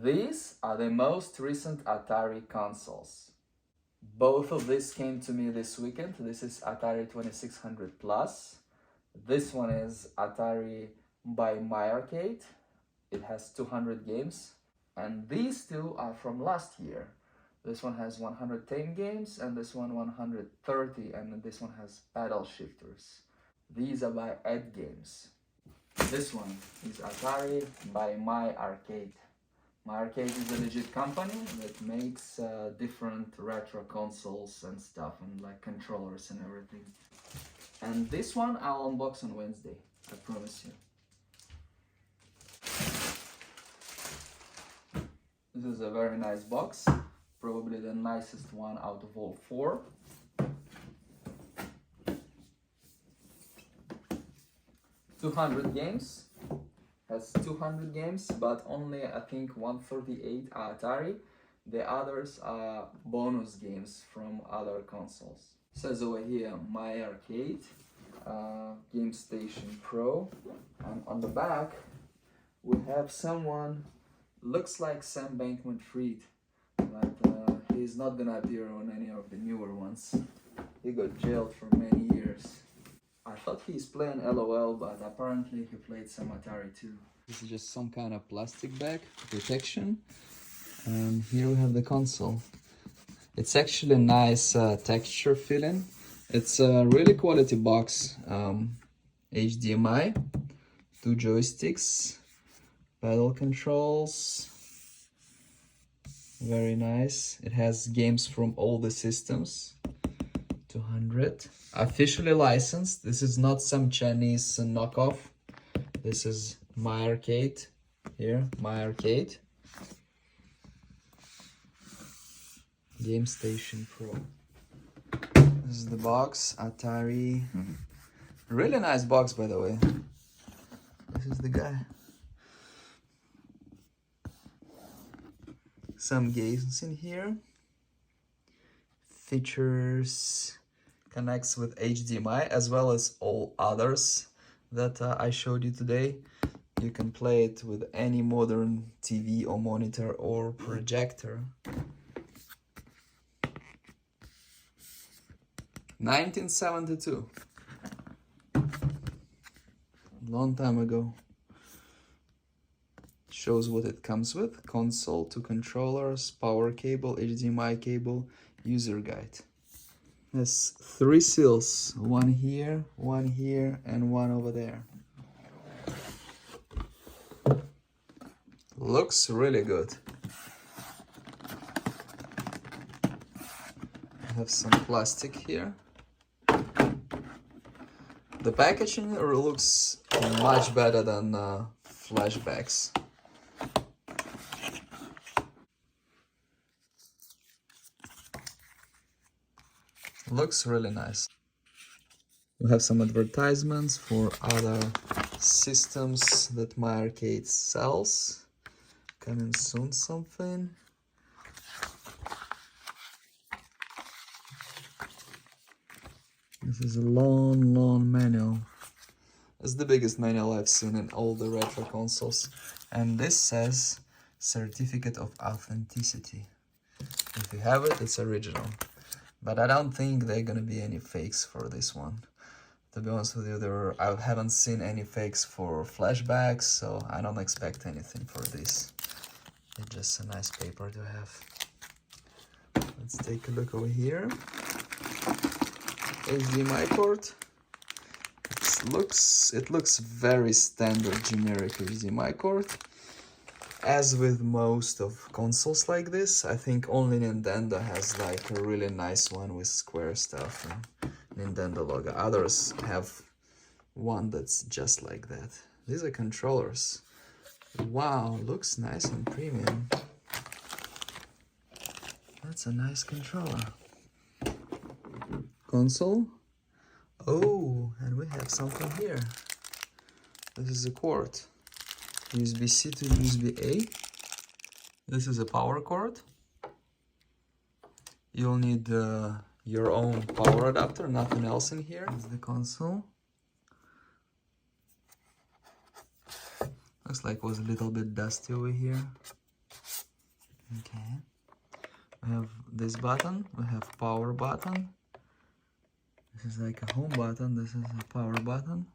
These are the most recent Atari consoles. Both of these came to me this weekend. This is Atari 2600 Plus. This one is Atari by My Arcade. It has 200 games. And these two are from last year. This one has 110 games and this one 130, and this one has paddle shifters. These are by Ed Games. This one is Atari by My Arcade. My Arcade is a legit company that makes different retro consoles and stuff, and like controllers and everything. And this one I'll unbox on Wednesday, I promise you. This is a very nice box, probably the nicest one out of all four. "200 games, has 200 games, but only I think 138 are Atari. The others are bonus games from other consoles. It says over here My Arcade, Gamestation Pro, and on the back we have someone, looks like Sam Bankman-Fried, but he's not gonna appear on any of the newer ones. He got jailed for many years. I thought he's playing LOL, but apparently he played some Atari too. This is just some kind of plastic bag protection, and here we have the console. It's actually a nice texture feeling. It's a really quality box. HDMI, 2 joysticks, pedal controls, very nice. It has games from all the systems. 200, officially licensed. This is not some Chinese knockoff. This is My Arcade. Here, My Arcade. Gamestation Pro. This is the box, Atari. Really nice box, by the way. This is the guy. Some games in here. Features, connects with HDMI as well as all others that I showed you today. You can play it with any modern TV or monitor or projector. 1972. Long time ago. Shows what it comes with: console, 2 controllers, power cable, HDMI cable, user guide. There's 3 seals, one here, and one over there. Looks really good. I have some plastic here. The packaging looks much better than flashbacks. Looks really nice. We have some advertisements for other systems that My Arcade sells. Coming soon something. This is a long manual. It's the biggest manual I've seen in all the retro consoles. And this says Certificate of Authenticity. If you have it, it's original. But I don't think there are gonna be any fakes for this one. To be honest with you, I haven't seen any fakes for flashbacks, so I don't expect anything for this. It's just a nice paper to have. Let's take a look over here. HDMI port. It looks very standard, generic HDMI cord. As with most of consoles like this, I think only Nintendo has like a really nice one with square stuff and Nintendo logo. Others have one that's just like that. These are controllers. Wow, looks nice and premium. That's a nice controller. Console. Oh, and we have something here. This is a cord. USB-C to USB-A. This is a power cord. You'll need your own power adapter, nothing else in here. This is the console. Looks like it was a little bit dusty over here. Okay. We have this button, we have power button. This is like a home button, this is a power button.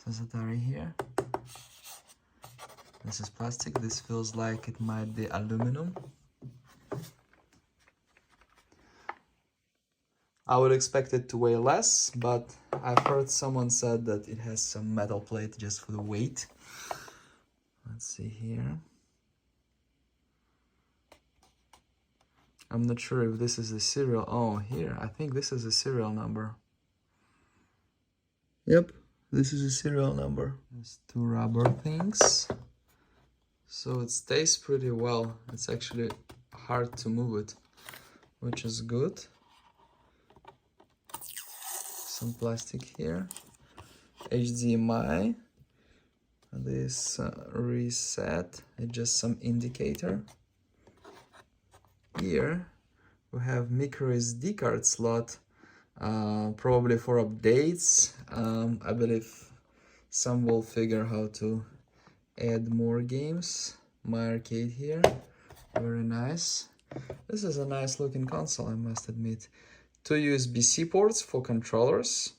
This is Atari here. This is plastic, this feels like it might be aluminum. I would expect it to weigh less, but I've heard someone said that it has some metal plate just for the weight. Let's see here. I'm not sure if this is the serial. Oh, here, I think this is a serial number. Yep, this is a serial number. There's two rubber things. So it stays pretty well. It's actually hard to move it, which is good. Some plastic here. HDMI. This reset. It's just some indicator. Here we have micro SD card slot, probably for updates. I believe some will figure how to add more games. My arcade here, very nice. This is a nice looking console, I must admit. Two USB-C ports for controllers.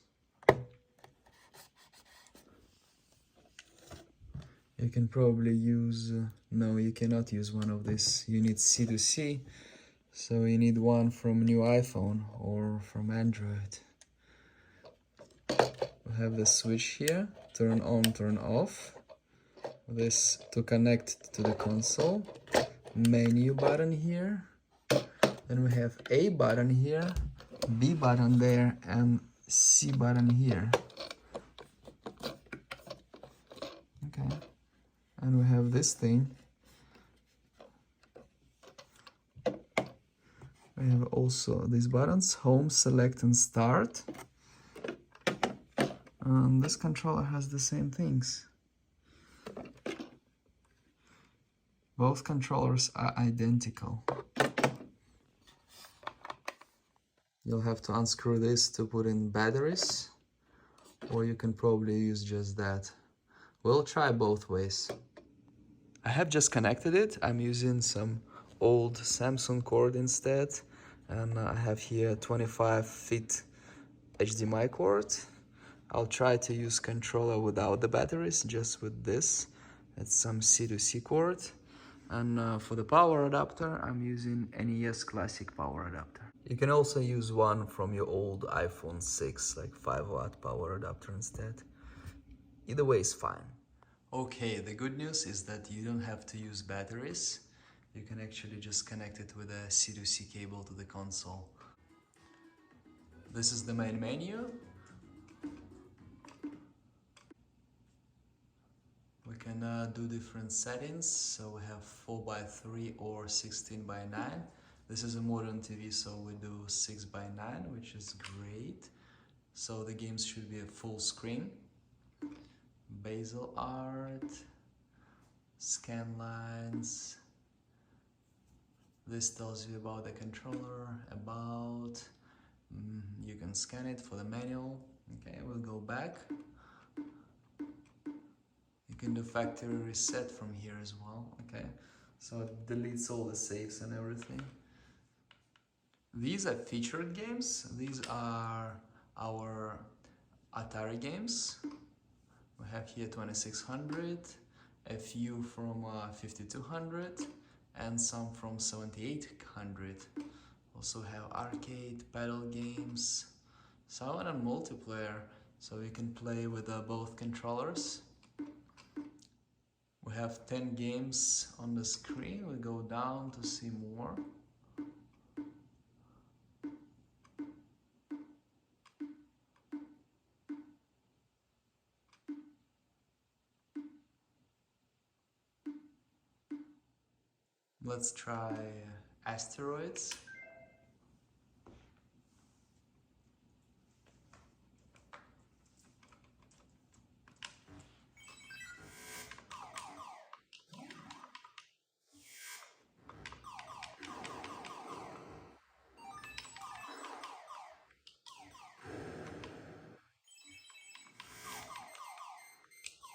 You can probably use, no, you cannot use one of these. You need C to C, so you need one from new iPhone or from Android. We have the switch here, turn on, turn off. This to connect to the console. Menu button here. Then we have A button here, B button there, and C button here. Okay. And we have this thing. We have also these buttons, home, select, and start. This controller has the same things. Both controllers are identical. You'll have to unscrew this to put in batteries, or you can probably use just that. We'll try both ways. I have just connected it. I'm using some old Samsung cord instead, and I have here 25 feet HDMI cord. I'll try to use controller without the batteries, just with this. It's some C to C cord. And for the power adapter, I'm using NES Classic power adapter. You can also use one from your old iPhone 6, like 5-watt power adapter instead. Either way is fine. Okay, the good news is that you don't have to use batteries. You can actually just connect it with a C to C cable to the console. This is the main menu. We can do different settings, so we have 4:3 or 16:9. This is a modern TV, so we do 6:9, which is great. So the games should be a full screen. Bezel art, scan lines. This tells you about the controller, about. You can scan it for the manual. Okay, we'll go back. You can do factory reset from here as well. Okay, so it deletes all the saves and everything. These are featured games. These are our Atari games. We have here 2600, a few from 5200, and some from 7800. Also have arcade, paddle games, some on multiplayer, so you can play with both controllers. We have 10 games on the screen. We go down to see more. Let's try asteroids.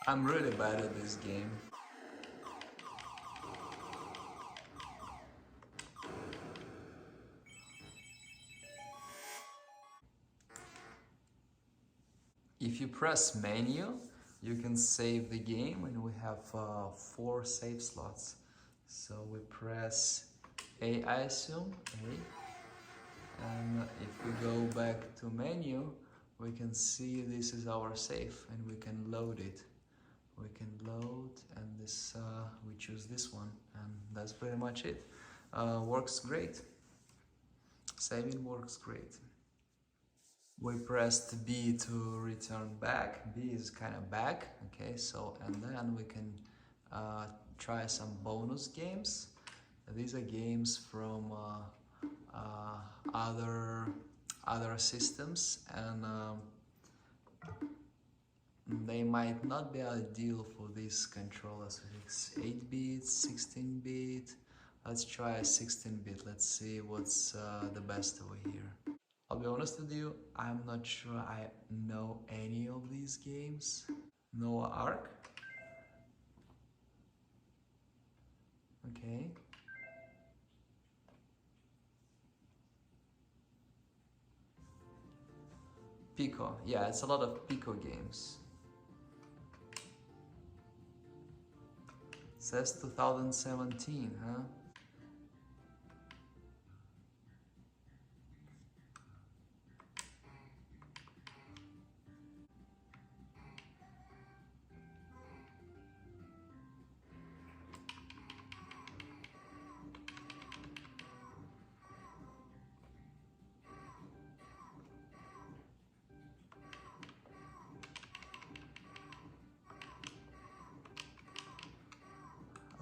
I'm really bad at this game. if you press menu, you can save the game, and we have 4 save slots. So we press A, I assume, A, and if we go back to menu, we can see this is our save, and we can load it. We can load, and this we choose this one, and that's pretty much it. Works great. Saving works great. We pressed B to return back. B is kind of back, okay, so, and then we can try some bonus games. These are games from other systems, and they might not be ideal for these controllers. It's 8-bit, 16-bit. Let's try 16-bit. Let's see what's the best over here. I'll be honest with you, I'm not sure I know any of these games. Noah Ark. Okay. Pico. Yeah, it's a lot of Pico games. It says 2017, huh?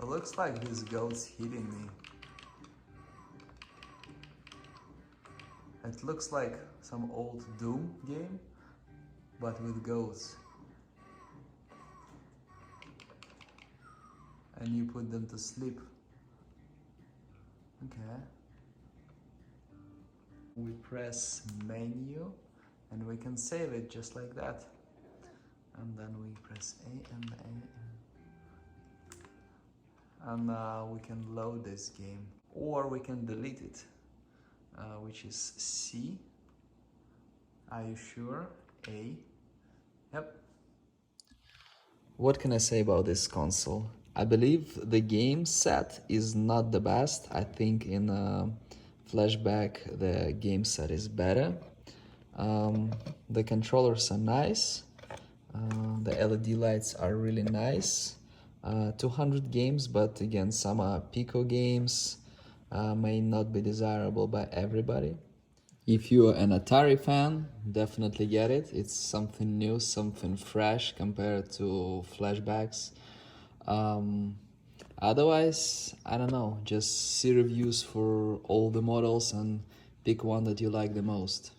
It looks like this goat's hitting me. It looks like some old Doom game, but with goats. And you put them to sleep. Okay. We press menu, and we can save it just like that. And then we press A and A, and we can load this game, or we can delete it, which is C. Are you sure? A. Yep. What can I say about this console? I believe the game set is not the best. I think in flashback the game set is better. The controllers are nice. The LED lights are really nice. 200 games, but again, some are Pico games, may not be desirable by everybody. If you are an Atari fan, definitely get it. It's something new, something fresh compared to flashbacks. Otherwise, I don't know, just see reviews for all the models and pick one that you like the most.